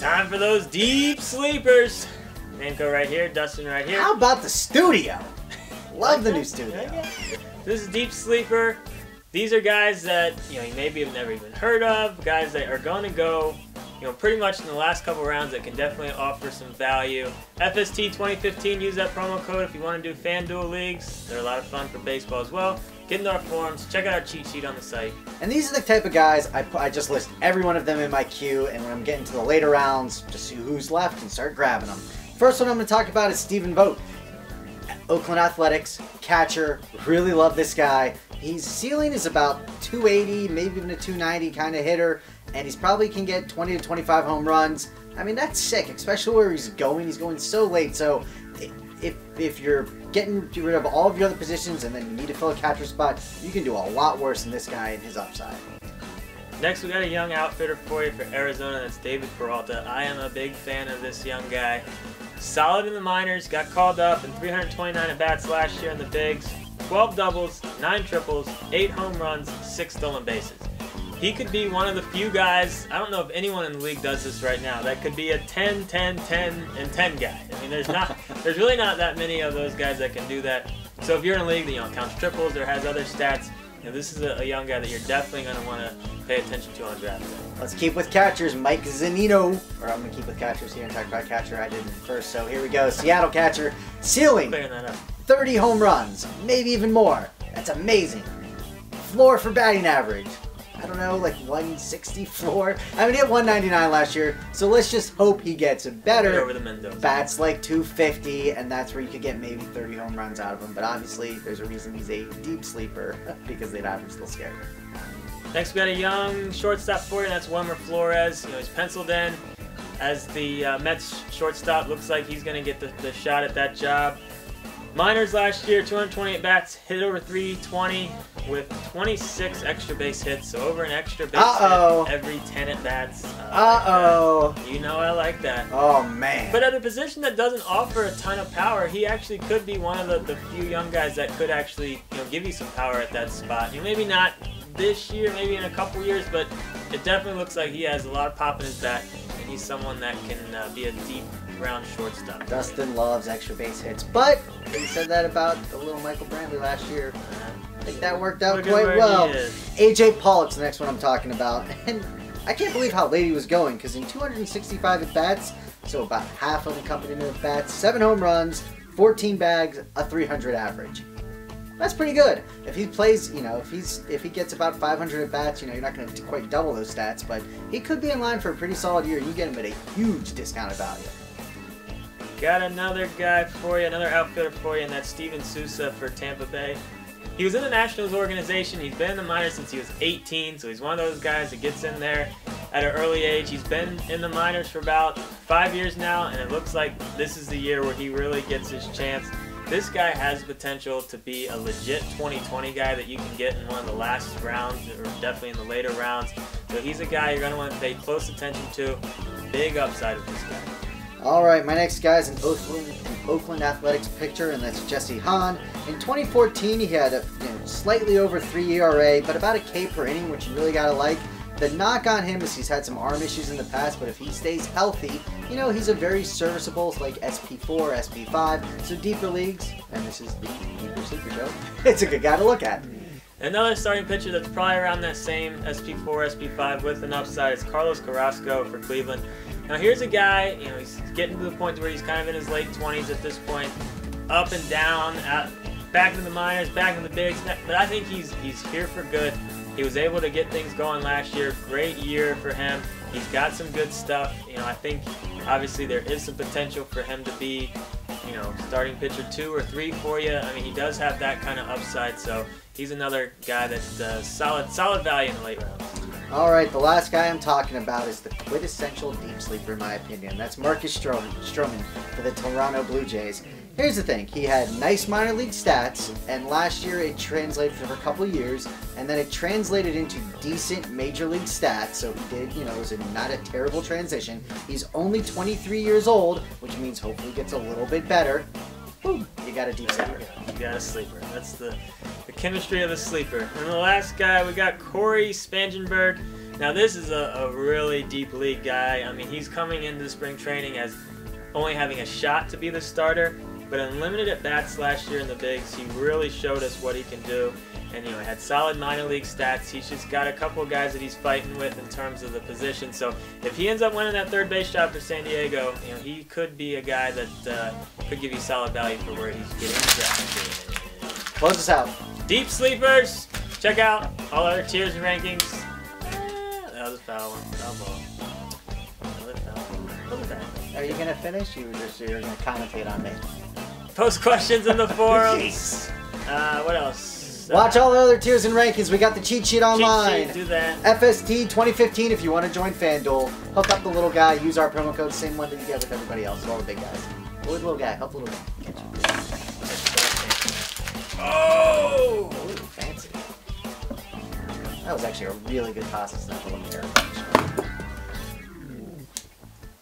Time for those deep sleepers. Namco right here, Dustin right here. How about the studio? Love the new studio. This is deep sleeper. These are guys that you maybe have never even heard of. Guys that are going to go, pretty much in the last couple rounds that can definitely offer some value. FST 2015. Use that promo code if you want to do FanDuel leagues. They're a lot of fun for baseball as well. Get into our forums. Check out our cheat sheet on the site. And these are the type of guys I just list every one of them in my queue, and when I'm getting to the later rounds, just see who's left and start grabbing them. First one I'm going to talk about is Stephen Vogt. Oakland Athletics, catcher. Really love this guy. His ceiling is about 280, maybe even a 290 kind of hitter, and he's probably can get 20 to 25 home runs. I mean, that's sick, especially where he's going so late. So if you're getting rid of all of your other positions and then you need to fill a catcher spot, you can do a lot worse than this guy and his upside. Next, we got a young outfitter for you for Arizona. That's David Peralta. I am a big fan of this young guy. Solid in the minors, got called up in 329 at-bats last year in the bigs. 12 doubles, 9 triples, 8 home runs, 6 stolen bases. He could be one of the few guys, I don't know if anyone in the league does this right now, that could be a 10, 10, 10, and 10 guy. I mean, there's really not that many of those guys that can do that. So if you're in a league that counts triples or has other stats, this is a young guy that you're definitely going to want to pay attention to on draft day. Let's keep with catchers. Mike Zunino. Or I'm going to keep with catchers here and talk about catcher. I did it first, so here we go. Seattle catcher. Ceiling. Clearing that up. 30 home runs. Maybe even more. That's amazing. Floor for batting average. I don't know, like 160 floor. I mean, he had 199 last year, so let's just hope he gets better. Over the Mendoza. Bats like 250, and that's where you could get maybe 30 home runs out of him. But obviously, there's a reason he's a deep sleeper, because they'd average still scared. Next, we got a young shortstop for you, and that's Wilmer Flores. He's penciled in as the Mets shortstop. Looks like he's going to get the shot at that job. Minors last year, 228 bats, hit over 320 with 26 extra base hits, so over an extra base hit every 10 at bats. You know I like that. Oh, man. But at a position that doesn't offer a ton of power, he actually could be one of the few young guys that could actually give you some power at that spot. Maybe not this year, maybe in a couple years, but it definitely looks like he has a lot of pop in his bat, and he's someone that can be a deep round shortstop. Dustin loves extra base hits, but he said that about the little Michael Brantley last year. I think that worked out quite well. AJ Pollock's the next one I'm talking about, and I can't believe how late he was going, because in 265 at bats, so about half of the accompaniment of bats, 7 home runs, 14 bags, a 300 average. That's pretty good. If he plays, if he gets about 500 at bats, you're not going to quite double those stats, but he could be in line for a pretty solid year. You get him at a huge discounted value. Got another guy for you, another outfielder for you, and that's Steven Souza for Tampa Bay. He was in the Nationals organization. He's been in the minors since he was 18, so he's one of those guys that gets in there at an early age. He's been in the minors for about 5 years now, and it looks like this is the year where he really gets his chance. This guy has potential to be a legit 2020 guy that you can get in one of the last rounds, or definitely in the later rounds. So he's a guy you're going to want to pay close attention to. Big upside with this guy. All right, my next guy is an Oakland Athletics pitcher, and that's Jesse Hahn. In 2014, he had a slightly over 3 ERA, but about a K per inning, which you really got to like. The knock on him is he's had some arm issues in the past, but if he stays healthy, he's a very serviceable, like SP4, SP5, so deeper leagues, and this is the Deeper Sleeper Show, it's a good guy to look at. Another starting pitcher that's probably around that same SP4, SP5 with an upside is Carlos Carrasco for Cleveland. Now here's a guy, he's getting to the point where he's kind of in his late 20s at this point, up and down, back in the minors, back in the bigs, but I think he's here for good. He was able to get things going last year. Great year for him. He's got some good stuff. I think obviously there is some potential for him to be, starting pitcher 2 or 3 for you. I mean, he does have that kind of upside, so he's another guy that's solid value in the late rounds. All right, the last guy I'm talking about is the quintessential deep sleeper, in my opinion. That's Marcus Stroman for the Toronto Blue Jays. Here's the thing. He had nice minor league stats, and last year it translated for a couple of years, and then it translated into decent major league stats, so he did, it was not a terrible transition. He's only 23 years old, which means hopefully gets a little bit better. Boom, you got a deep sleeper. You got a sleeper. The chemistry of a sleeper. And the last guy, we got Corey Spangenberg. Now this is a really deep league guy. I mean, he's coming into spring training as only having a shot to be the starter, but in limited at bats last year in the bigs, he really showed us what he can do. And had solid minor league stats. He's just got a couple of guys that he's fighting with in terms of the position. So if he ends up winning that third base job for San Diego, he could be a guy that could give you solid value for where he's getting drafted. Close us out. Deep sleepers. Check out all our tiers and rankings. That was a foul one. Foul ball. Another foul. Look at that. Are you gonna finish? You're gonna commentate on me. Post questions in the forums. What else? Watch all the other tiers and rankings. We got the cheat sheet online. Cheat sheet, do that. FST 2015 if you want to join FanDuel. Hook up the little guy. Use our promo code, same one that you get with everybody else, all the big guys. Avoid the little guy. Help the little guy. Oh! Ooh, fancy. That was actually a really good toss. It's not a little mirror.